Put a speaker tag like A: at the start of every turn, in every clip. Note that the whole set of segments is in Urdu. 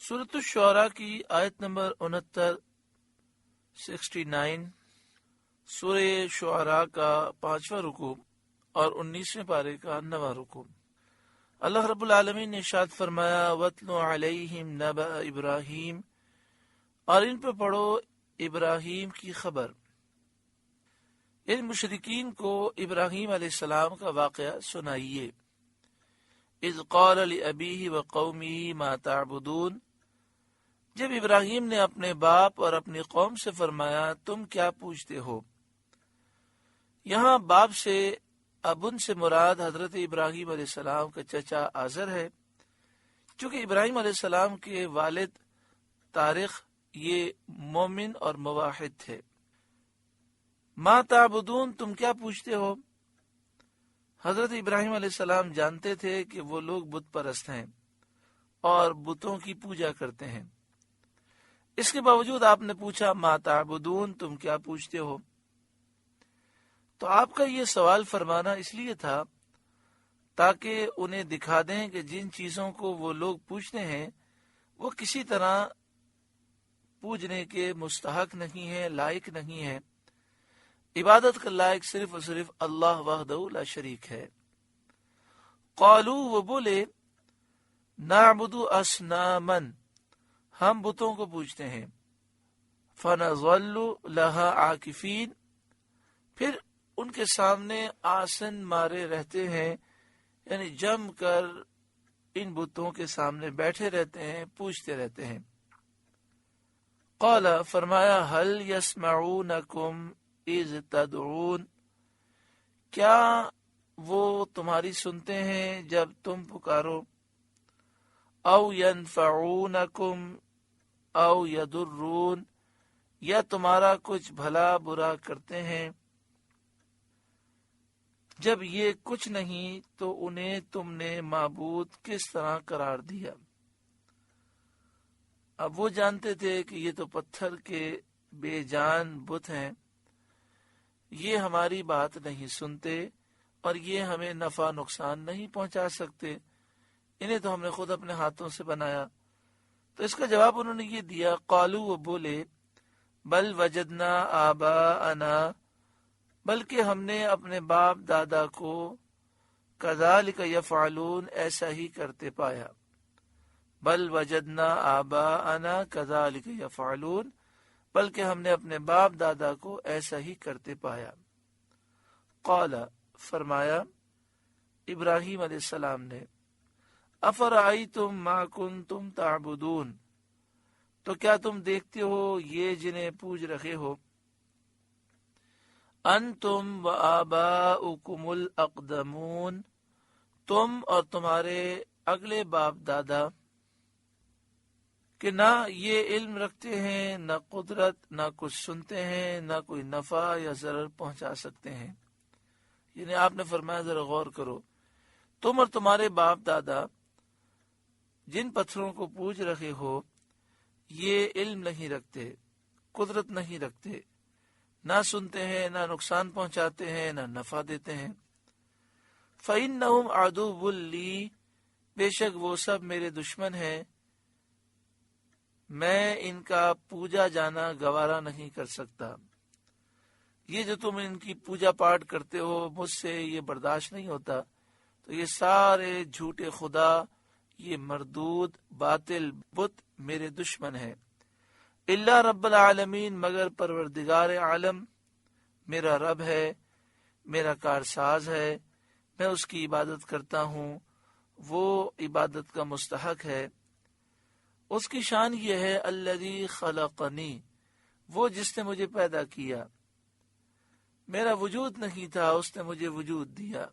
A: سورۃ الشعراء کی آیت نمبر 69 سورہ شعراء کا 5واں رکوع اور 19ویں پارے کا 9واں رکوع۔ اللہ رب العالمین نے ارشاد فرمایا وَاتْلُ عَلَيْهِمْ نَبَأَ ابراہیم، اور ان پہ پڑھو ابراہیم کی خبر۔ ان مشرکین کو ابراہیم علیہ السلام کا واقعہ سنائیے۔ اذ قال لأبیہ وقومہ ما تعبدون، جب ابراہیم نے اپنے باپ اور اپنی قوم سے فرمایا تم کیا پوچھتے ہو۔ یہاں باپ سے ابن سے مراد حضرت ابراہیم علیہ السلام کا چچا آزر ہے، چونکہ ابراہیم علیہ السلام کے والد طارق یہ مومن اور موحد تھے۔ ما تعبدون، تم کیا پوچھتے ہو؟ حضرت ابراہیم علیہ السلام جانتے تھے کہ وہ لوگ بت پرست ہیں اور بتوں کی پوجا کرتے ہیں، اس کے باوجود آپ نے پوچھا ما تعبدون، تم کیا پوچھتے ہو؟ تو آپ کا یہ سوال فرمانا اس لیے تھا تاکہ انہیں دکھا دیں کہ جن چیزوں کو وہ لوگ پوچھتے ہیں وہ کسی طرح پوجنے کے مستحق نہیں ہے، لائق نہیں ہے۔ عبادت کا لائق صرف اور صرف اللہ وحدہ لا شریک ہے۔ قالوا، وہ بولے نعبد اصناما، ہم بتوں کو پوجتے ہیں۔ فنظل لها عاکفین، پھر ان کے سامنے آسن مارے رہتے ہیں، یعنی جم کر ان بتوں کے سامنے بیٹھے رہتے ہیں، پوجتے رہتے ہیں۔ قال، فرمایا هل يسمعونکم اذ تدعون، کیا وہ تمہاری سنتے ہیں جب تم پکارو؟ او ینفعونکم او یضرون، یا تمہارا کچھ بھلا برا کرتے ہیں؟ جب یہ کچھ نہیں تو انہیں تم نے معبود کس طرح قرار دیا؟ اب وہ جانتے تھے کہ یہ تو پتھر کے بے جان بت ہیں، یہ ہماری بات نہیں سنتے اور یہ ہمیں نفع نقصان نہیں پہنچا سکتے، انہیں تو ہم نے خود اپنے ہاتھوں سے بنایا۔ تو اس کا جواب انہوں نے یہ دیا، قالو، وہ بولے بل وجدنا آباءنا، بلکہ ہم نے اپنے باپ دادا کو کذالک یفعلون، ایسا ہی کرتے پایا۔ بل وجدنا آباءنا کذالک یفعلون، بلکہ ہم نے اپنے باپ دادا کو ایسا ہی کرتے پایا۔ قال، فرمایا ابراہیم علیہ السلام نے افرأیتم ما کنتم تعبدون، تو کیا تم دیکھتے ہو یہ جنہیں پوج رہے ہو؟ انتم و آباؤکم الاقدمون، تم اور تمہارے اگلے باپ دادا، کہ نہ یہ علم رکھتے ہیں، نہ قدرت، نہ کچھ سنتے ہیں، نہ کوئی نفع یا ضرر پہنچا سکتے ہیں۔ یعنی آپ نے فرمایا ذرا غور کرو، تم اور تمہارے باپ دادا جن پتھروں کو پوج رہے ہو یہ علم نہیں رکھتے، قدرت نہیں رکھتے، نہ سنتے ہیں، نہ نقصان پہنچاتے ہیں، نہ نفع دیتے ہیں۔ فَإِنَّهُمْ عَدُوٌّ لِّي، بے شک وہ سب میرے دشمن ہیں، میں ان کا پوجا جانا گوارا نہیں کر سکتا۔ یہ جو تم ان کی پوجا پاٹ کرتے ہو مجھ سے یہ برداشت نہیں ہوتا، تو یہ سارے جھوٹے خدا، یہ مردود باطل بت میرے دشمن ہیں۔ الا رب العالمین، مگر پروردگار عالم میرا رب ہے، میرا کارساز ہے، میں اس کی عبادت کرتا ہوں، وہ عبادت کا مستحق ہے۔ اس کی شان یہ ہے الذی خلقنی، وہ جس نے مجھے پیدا کیا، میرا وجود نہیں تھا، اس نے مجھے وجود دیا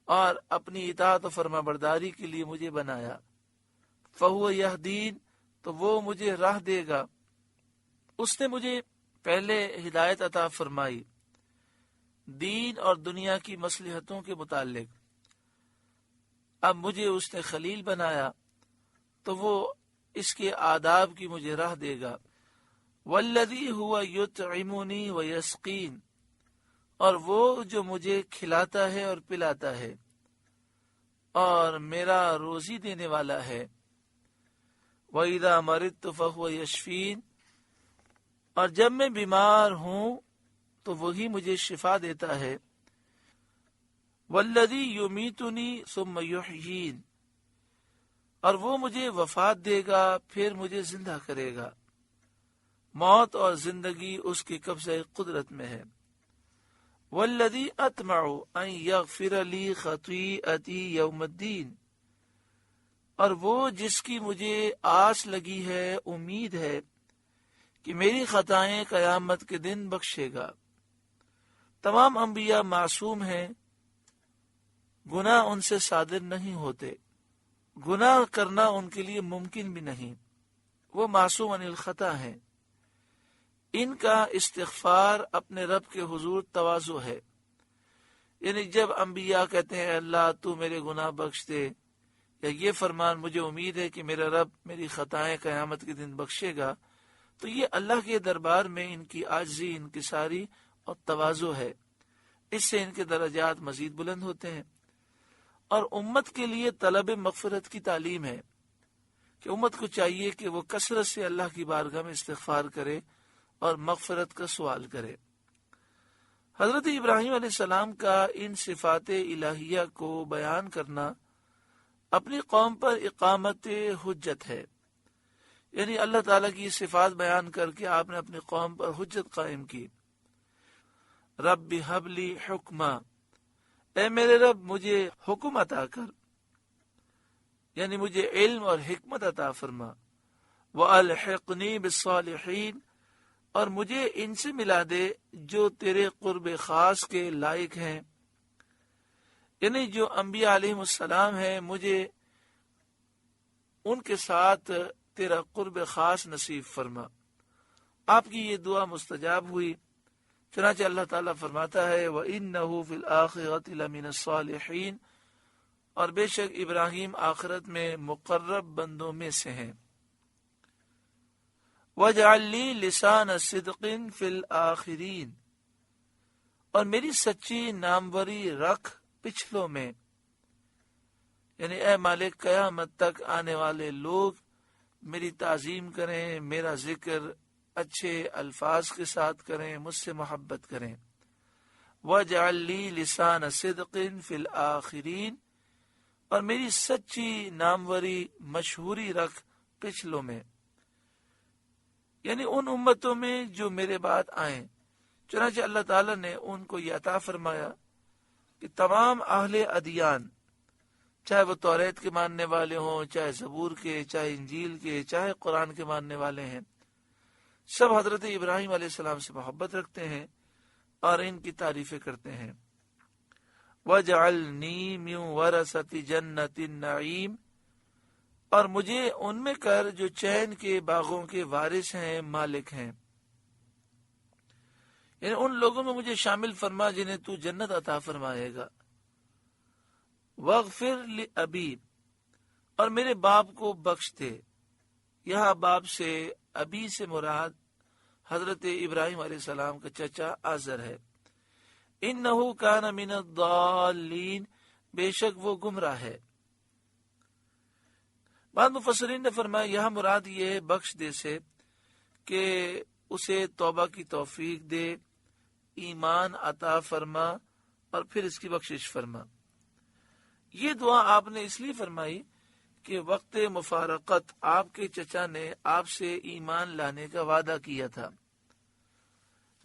A: اور اپنی اطاعت و فرما برداری کے لیے مجھے بنایا۔ فہو یہدین، تو وہ مجھے راہ دے گا۔ اس نے مجھے پہلے ہدایت عطا فرمائی دین اور دنیا کی مصلحتوں کے متعلق، اب مجھے اس نے خلیل بنایا تو وہ اس کے آداب کی مجھے راہ دے گا۔ والذی ہوا یطعمنی ویسقین، اور وہ جو مجھے کھلاتا ہے اور پلاتا ہے اور میرا روزی دینے والا ہے۔ وَإِذَا مَرِضْتُ فَهُوَ يَشْفِينِ، اور جب میں بیمار ہوں تو وہی مجھے شفا دیتا ہے. وَالَّذِي يُمِيتُنِي ثُمَّ يُحْيِينِ، اور وہ مجھے وفات دے گا پھر مجھے زندہ کرے گا. موت اور زندگی اس کے قبضہ قدرت میں ہے. وَالَّذِي أَطْمَعُ أَن يَغْفِرَ لِي خَطِيئَتِي يَوْمَ الدِّينِ، اور وہ جس کی مجھے آس لگی ہے، امید ہے کہ میری خطائیں قیامت کے دن بخشے گا. تمام انبیاء معصوم ہیں، گناہ ان سے صادر نہیں ہوتے، گناہ کرنا ان کے لیے ممکن بھی نہیں، وہ معصوم عن الخطا ہیں. ان کا استغفار اپنے رب کے حضور تواضع ہے. یعنی جب انبیاء کہتے ہیں اللہ تو میرے گناہ بخش دے، یا یہ فرمان مجھے امید ہے کہ میرا رب میری خطائیں قیامت کے دن بخشے گا، تو یہ اللہ کے دربار میں ان کی عاجزی، انکساری اور تواضع ہے. اس سے ان کے درجات مزید بلند ہوتے ہیں. اور امت کے لیے طلب مغفرت کی تعلیم ہے کہ امت کو چاہیے کہ وہ کثرت سے اللہ کی بارگاہ میں استغفار کرے اور مغفرت کا سوال کرے. حضرت ابراہیم علیہ السلام کا ان صفات الہیہ کو بیان کرنا اپنی قوم پر اقامت حجت ہے. یعنی اللہ تعالیٰ کی صفات بیان کر کے آپ نے اپنی قوم پر حجت قائم کی. رب ہب لی حکما، اے میرے رب مجھے حکم عطا کر، یعنی مجھے علم اور حکمت عطا فرما. وَأَلْحِقْنِي بِالصَّالِحِينَ، اور مجھے ان سے ملا دے جو تیرے قرب خاص کے لائق ہیں، یعنی جو انبیاء علیہ السلام ہیں، مجھے ان کے ساتھ تیرا قرب خاص نصیب فرما. آپ کی یہ دعا مستجاب ہوئی. چنانچہ اللہ تعالیٰ فرماتا ہے وَإِنَّهُ فِي الْآخِرَةِ لَمِنَ الصَّالِحِينَ، اور بے شک ابراہیم آخرت میں مقرب بندوں میں سے ہیں. وَاجْعَلْ لِي لِسَانَ صِدْقٍ فِي الْآخِرِينَ، اور میری سچی ناموری رکھ پچھلوں میں. یعنی اے مالک قیامت تک آنے والے لوگ میری تعظیم کریں، میرا ذکر اچھے الفاظ کے ساتھ کریں، مجھ سے محبت کریں. وَاجْعَلْ لِي لِسَانَ صِدْقٍ فِي الْآخِرِينَ، اور میری سچی ناموری مشہوری رکھ پچھلوں میں، یعنی ان امتوں میں جو میرے بعد آئیں. چنانچہ اللہ تعالیٰ نے ان کو یہ عطا فرمایا کہ تمام اہل ادیان، چاہے وہ توریت کے ماننے والے ہوں، چاہے زبور کے، چاہے انجیل کے، چاہے قرآن کے ماننے والے ہیں، سب حضرت ابراہیم علیہ السلام سے محبت رکھتے ہیں اور ان کی تعریفیں کرتے ہیں. وَاجْعَلْنِي مِنْ وَرَثَةِ جَنَّةِ النَّعِيمِ، اور مجھے ان میں کر جو چین کے باغوں کے وارث ہیں، مالک ہیں. یعنی ان لوگوں میں مجھے شامل فرما جنہیں تو جنت عطا فرمائے گا. وَاغْفِرْ لِأَبِي، اور میرے باپ کو بخش دے. یہاں باپ سے ابی سے مراد حضرت ابراہیم علیہ السلام کا چچا آزر ہے. انہو کان من الضالین، بے شک وہ گمراہ ہے. بعض مفسرین نے فرمایا یہاں مراد یہ ہے بخش دے سے کہ اسے توبہ کی توفیق دے، ایمان عطا فرما اور پھر اس کی بخشش فرما. یہ دعا آپ نے اس لیے فرمائی کہ وقت مفارقت آپ کے چچا نے آپ سے ایمان لانے کا وعدہ کیا تھا.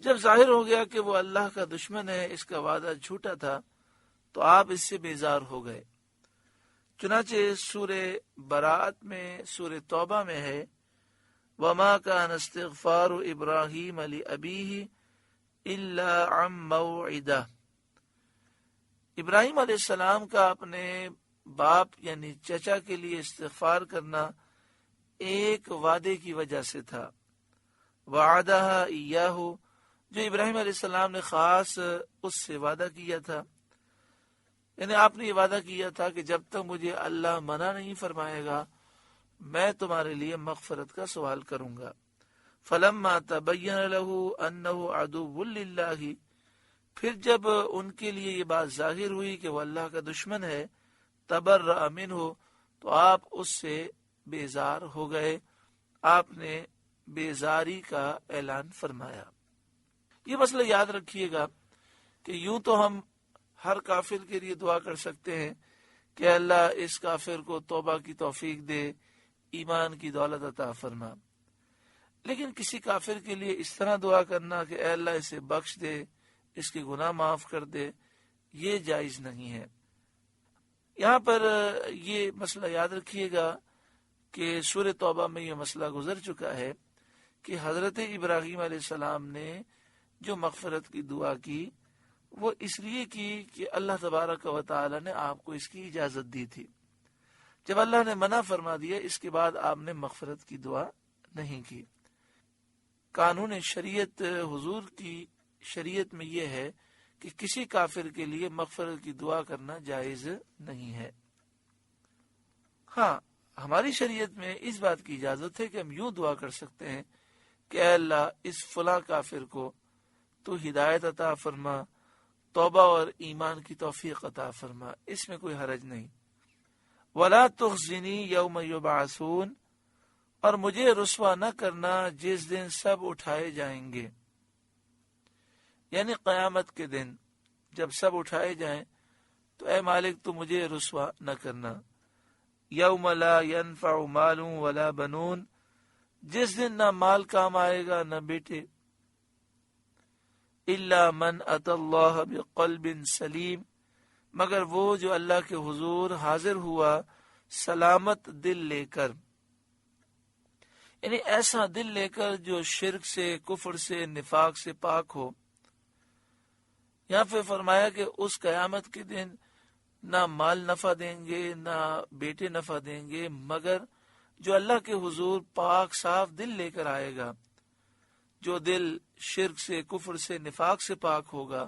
A: جب ظاہر ہو گیا کہ وہ اللہ کا دشمن ہے، اس کا وعدہ جھوٹا تھا، تو آپ اس سے بیزار ہو گئے. چنانچہ سورہ برات میں، سورہ توبہ میں ہے وَمَا كَانَ اسْتِغْفَارُ إِبْرَاهِيمَ لِأَبِيهِ إِلَّا عَن مَّوْعِدَةٍ، ابراہیم علیہ السلام کا اپنے باپ یعنی چچا کے لیے استغفار کرنا ایک وعدے کی وجہ سے تھا. وعدها إياه، جو ابراہیم علیہ السلام نے خاص اس سے وعدہ کیا تھا. یعنی آپ نے یہ وعدہ کیا تھا کہ جب تک مجھے اللہ منع نہیں فرمائے گا میں تمہارے لیے مغفرت کا سوال کروں گا. فلما تبین له انه عدو للہ، پھر جب ان کے لیے یہ بات ظاہر ہوئی کہ وہ اللہ کا دشمن ہے، تبرأ منہ، تو آپ اس سے بیزار ہو گئے، آپ نے بیزاری کا اعلان فرمایا۔ یہ مسئلہ یاد رکھیے گا کہ یوں تو ہم ہر کافر کے لیے دعا کر سکتے ہیں کہ اللہ اس کافر کو توبہ کی توفیق دے، ایمان کی دولت عطا فرما، لیکن کسی کافر کے لیے اس طرح دعا کرنا کہ اے اللہ اسے بخش دے، اس کے گناہ معاف کر دے، یہ جائز نہیں ہے۔ یہاں پر یہ مسئلہ یاد رکھیے گا کہ سورہ توبہ میں یہ مسئلہ گزر چکا ہے کہ حضرت ابراہیم علیہ السلام نے جو مغفرت کی دعا کی وہ اس لیے کی کہ اللہ تبارک و تعالی نے آپ کو اس کی اجازت دی تھی۔ جب اللہ نے منع فرما دیا، اس کے بعد آپ نے مغفرت کی دعا نہیں کی۔ قانون شریعت، حضور کی شریعت میں یہ ہے کہ کسی کافر کے لیے مغفرت کی دعا کرنا جائز نہیں ہے۔ ہاں، ہماری شریعت میں اس بات کی اجازت ہے کہ ہم یوں دعا کر سکتے ہیں کہ اے اللہ اس فلاں کافر کو تو ہدایت عطا فرما، توبہ اور ایمان کی توفیق عطا فرما، اس میں کوئی حرج نہیں۔ وَلَا تُخْزِنِي يَوْمَ يُبْعَثُونَ، اور مجھے رسوا نہ کرنا جس دن سب اٹھائے جائیں گے، یعنی قیامت کے دن جب سب اٹھائے جائیں تو اے مالک تو مجھے رسوا نہ کرنا۔ یوم لا ينفع مال ولا بنون، جس دن نہ مال کام آئے گا نہ بیٹے۔ الا من اتى اللہ بقلب سلیم، مگر وہ جو اللہ کے حضور حاضر ہوا سلامت دل لے کر، یعنی ایسا دل لے کر جو شرک سے، کفر سے، نفاق سے پاک ہو۔ یہاں پہ فرمایا کہ اس قیامت کے دن نہ مال نفع دیں گے نہ بیٹے نفع دیں گے، مگر جو اللہ کے حضور پاک صاف دل لے کر آئے گا، جو دل شرک سے، کفر سے، نفاق سے پاک ہوگا،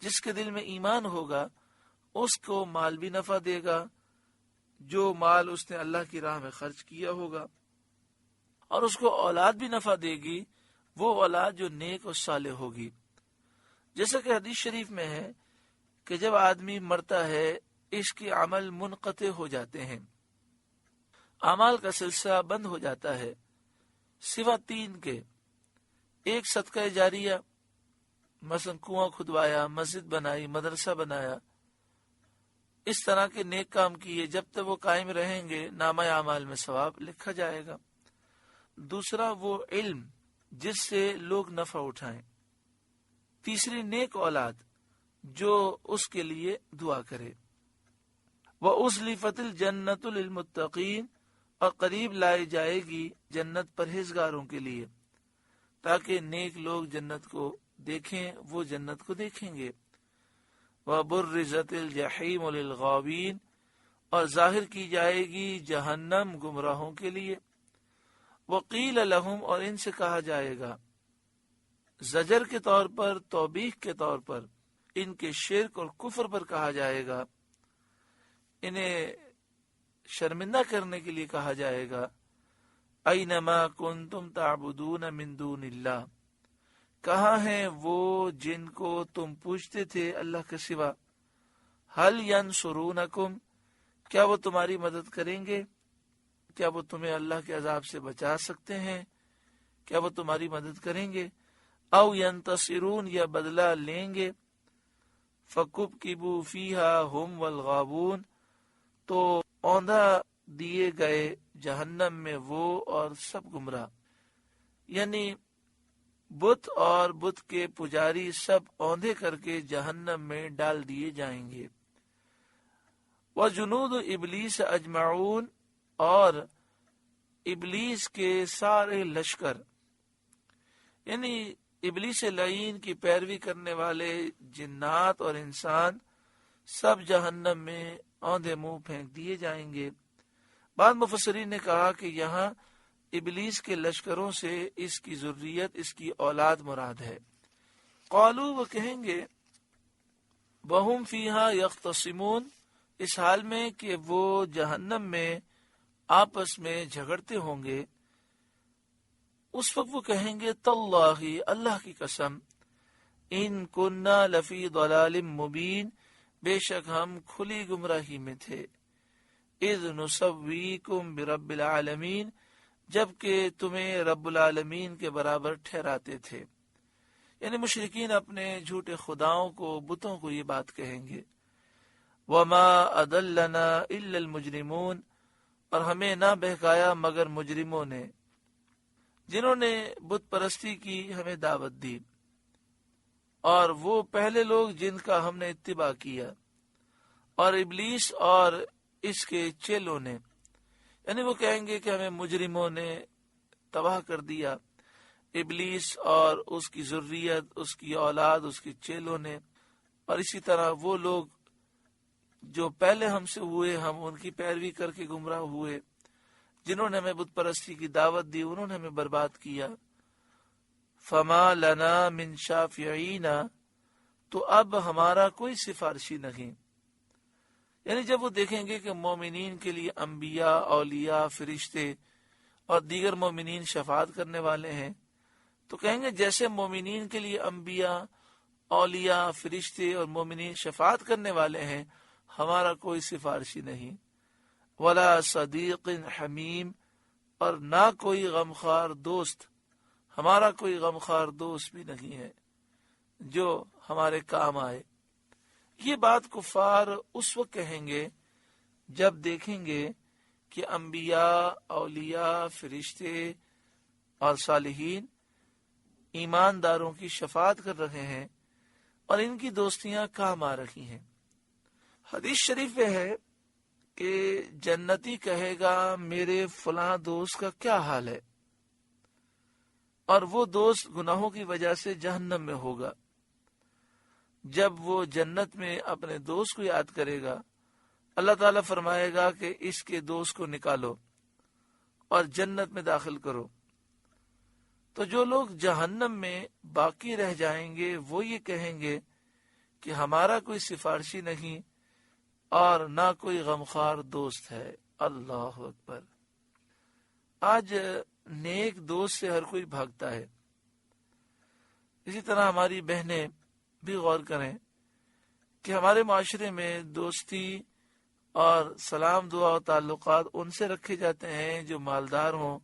A: جس کے دل میں ایمان ہوگا، اس کو مال بھی نفع دے گا، جو مال اس نے اللہ کی راہ میں خرچ کیا ہوگا، اور اس کو اولاد بھی نفع دے گی، وہ اولاد جو نیک اور صالح ہوگی۔ جیسا کہ حدیث شریف میں ہے کہ جب آدمی مرتا ہے اس کے عمل منقطع ہو جاتے ہیں، اعمال کا سلسلہ بند ہو جاتا ہے، سوا تین کے: ایک صدقہ جاریہ، مثلا کنواں کھدوایا، مسجد بنائی، مدرسہ بنایا، اس طرح کے نیک کام کیے، جب تک وہ قائم رہیں گے نامہ اعمال میں ثواب لکھا جائے گا۔ دوسرا وہ علم جس سے لوگ نفع اٹھائیں۔ تیسری نیک اولاد جو اس کے لیے دعا کرے۔ وَأُزْلِفَتِ الْجَنَّةُ لِلْمُتَّقِينَ، اور قریب لائی جائے گی جنت پرہیزگاروں کے لیے، تاکہ نیک لوگ جنت کو دیکھیں، وہ جنت کو دیکھیں گے۔ وَبُرِّزَتِ الْجَحِيمُ لِلْغَاوِينَ، اور ظاہر کی جائے گی جہنم گمراہوں کے لیے۔ وَقِيلَ لَهُمْ، اور ان سے کہا جائے گا، زجر کے طور پر، توبیخ کے طور پر، ان کے شرک اور کفر پر کہا جائے گا، انہیں شرمندہ کرنے کے لیے کہا جائے گا، اینما کنتم تعبدون من دون اللہ، کہاں ہیں وہ جن کو تم پوچھتے تھے اللہ کے سوا؟ هل ینصرونکم، کیا وہ تمہاری مدد کریں گے؟ کیا وہ تمہیں اللہ کے عذاب سے بچا سکتے ہیں؟ کیا وہ تمہاری مدد کریں گے؟ او ینتصرون، یا بدلہ لیں گے؟ فَكُبْكِبُوا فِيهَا هُمْ وَالْغَاوُونَ، تو اوندھا دیے گئے جہنم میں وہ اور سب گمراہ، یعنی بت اور بت کے پجاری سب اوندھے کر کے جہنم میں ڈال دیے جائیں گے۔ وَجُنُودُ إِبْلِيسَ أَجْمَعُونَ، اور ابلیس کے سارے لشکر، یعنی ابلیس لعین کی پیروی کرنے والے جنات اور انسان سب جہنم میں اوندھے منہ پھینک دیے جائیں گے۔ بعض مفسرین نے کہا کہ یہاں ابلیس کے لشکروں سے اس کی ذریت، اس کی اولاد مراد ہے۔ قالوا، وہ کہیں گے، وَهُمْ فِيهَا يَخْتَصِمُونَ، اس حال میں کہ وہ جہنم میں آپس میں جھگڑتے ہوں گے۔ اس وقت وہ کہیں گے، تاللہ، اللہ کی قسم، ان کننا لفی ضلال مبین، بے شک ہم کھلی گمراہی میں تھے۔ اذ نسویکم برب العالمین، جبکہ تمہیں رب العالمین کے برابر ٹھہراتے تھے. یعنی مشرکین اپنے جھوٹے خداؤں کو، بتوں کو یہ بات کہیں گے. وما اضلنا الا المجرمون، اور ہمیں نہ بہکایا مگر مجرموں نے، جنہوں نے بت پرستی کی ہمیں دعوت دی، اور وہ پہلے لوگ جن کا ہم نے اتباع کیا، اور ابلیس اور اس کے چیلوں نے. یعنی وہ کہیں گے کہ ہمیں مجرموں نے تباہ کر دیا، ابلیس اور اس کی ذریت، اس کی اولاد، اس کے چیلوں نے. اور اسی طرح وہ لوگ جو پہلے ہم سے ہوئے، ہم ان کی پیروی کر کے گمراہ ہوئے، جنہوں نے ہمیں بت پرستی کی دعوت دی، انہوں نے ہمیں برباد کیا. فما لنا من شافعین، تو اب ہمارا کوئی سفارشی نہیں. یعنی جب وہ دیکھیں گے کہ مومنین کے لیے انبیاء، اولیاء، فرشتے اور دیگر مومنین شفاعت کرنے والے ہیں، تو کہیں گے جیسے مومنین کے لیے انبیاء، اولیاء، فرشتے اور مومنین شفاعت کرنے والے ہیں، ہمارا کوئی سفارشی نہیں. ولا صدیق حمیم، اور نہ کوئی غمخوار دوست، ہمارا کوئی غمخوار دوست بھی نہیں ہے جو ہمارے کام آئے. یہ بات کفار اس وقت کہیں گے جب دیکھیں گے کہ انبیاء، اولیاء، فرشتے اور صالحین ایمانداروں کی شفاعت کر رہے ہیں اور ان کی دوستیاں کام آ رہی ہیں. حدیث شریف میں ہے کہ جنتی کہے گا میرے فلاں دوست کا کیا حال ہے، اور وہ دوست گناہوں کی وجہ سے جہنم میں ہوگا. جب وہ جنت میں اپنے دوست کو یاد کرے گا، اللہ تعالیٰ فرمائے گا کہ اس کے دوست کو نکالو اور جنت میں داخل کرو. تو جو لوگ جہنم میں باقی رہ جائیں گے وہ یہ کہیں گے کہ ہمارا کوئی سفارشی نہیں اور نہ کوئی غمخوار دوست ہے. اللہ اکبر. آج نیک دوست سے ہر کوئی بھاگتا ہے. اسی طرح ہماری بہنیں بھی غور کریں کہ ہمارے معاشرے میں دوستی اور سلام دعا و تعلقات ان سے رکھے جاتے ہیں جو مالدار ہوں،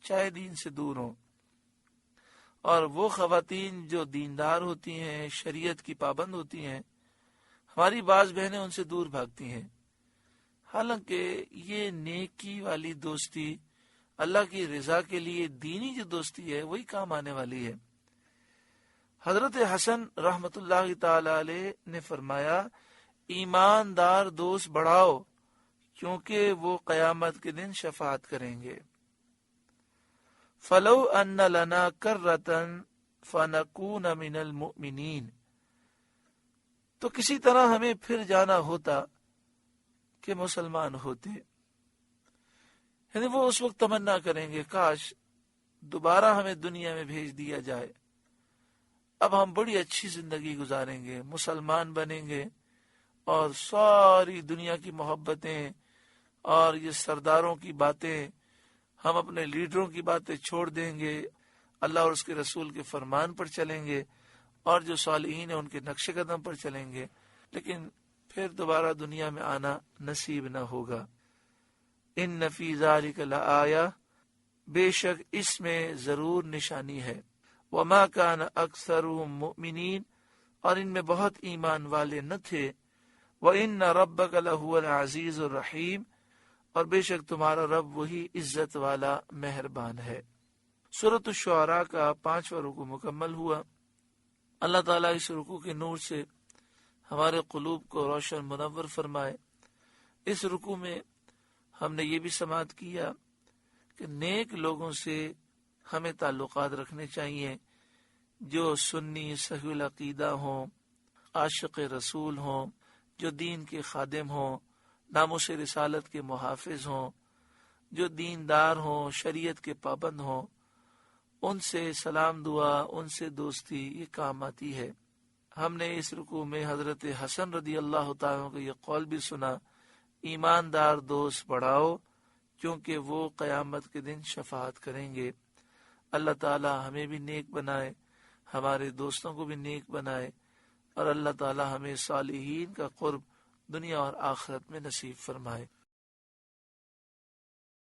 A: چاہے دین سے دور ہوں، اور وہ خواتین جو دیندار ہوتی ہیں، شریعت کی پابند ہوتی ہیں، ہماری بعض بہنیں ان سے دور بھاگتی ہیں. حالانکہ یہ نیکی والی دوستی، اللہ کی رضا کے لیے دینی جو دوستی ہے، وہی کام آنے والی ہے. حضرت حسن رحمت اللہ تعالی علیہ نے فرمایا، ایماندار دوست بڑھاؤ کیونکہ وہ قیامت کے دن شفاعت کریں گے. فلو ان لنا کرۃ فنکون من المؤمنین، تو کسی طرح ہمیں پھر جانا ہوتا کہ مسلمان ہوتے. یعنی وہ اس وقت تمنا کریں گے کاش دوبارہ ہمیں دنیا میں بھیج دیا جائے، اب ہم بڑی اچھی زندگی گزاریں گے، مسلمان بنیں گے، اور ساری دنیا کی محبتیں اور یہ سرداروں کی باتیں، ہم اپنے لیڈروں کی باتیں چھوڑ دیں گے، اللہ اور اس کے رسول کے فرمان پر چلیں گے، اور جو صالحین ہیں ان کے نقش قدم پر چلیں گے. لیکن پھر دوبارہ دنیا میں آنا نصیب نہ ہوگا. ان فی ذلک لآیہ، بے شک اس میں ضرور نشانی ہے. وما کان اکثرهم مؤمنین، اور ان میں بہت ایمان والے نہ تھے. وان ربک لہو العزیز الرحیم، اور بے شک تمہارا رب وہی عزت والا مہربان ہے. سورۃ الشعراء کا 5واں رکوع مکمل ہوا. اللہ تعالیٰ اس رکوع کے نور سے ہمارے قلوب کو روشن منور فرمائے. اس رکوع میں ہم نے یہ بھی سماعت کیا کہ نیک لوگوں سے ہمیں تعلقات رکھنے چاہیے جو سنی صحیح العقیدہ ہوں، عاشق رسول ہوں، جو دین کے خادم ہوں، ناموس رسالت کے محافظ ہوں، جو دیندار ہوں، شریعت کے پابند ہوں. ان سے سلام دعا، ان سے دوستی یہ کام آتی ہے. ہم نے اس رکوع میں حضرت حسن رضی اللہ تعالیٰ کا یہ قول بھی سنا، ایماندار دوست بڑھاؤ کیونکہ وہ قیامت کے دن شفاعت کریں گے. اللہ تعالی ہمیں بھی نیک بنائے، ہمارے دوستوں کو بھی نیک بنائے، اور اللہ تعالی ہمیں صالحین کا قرب دنیا اور آخرت میں نصیب فرمائے.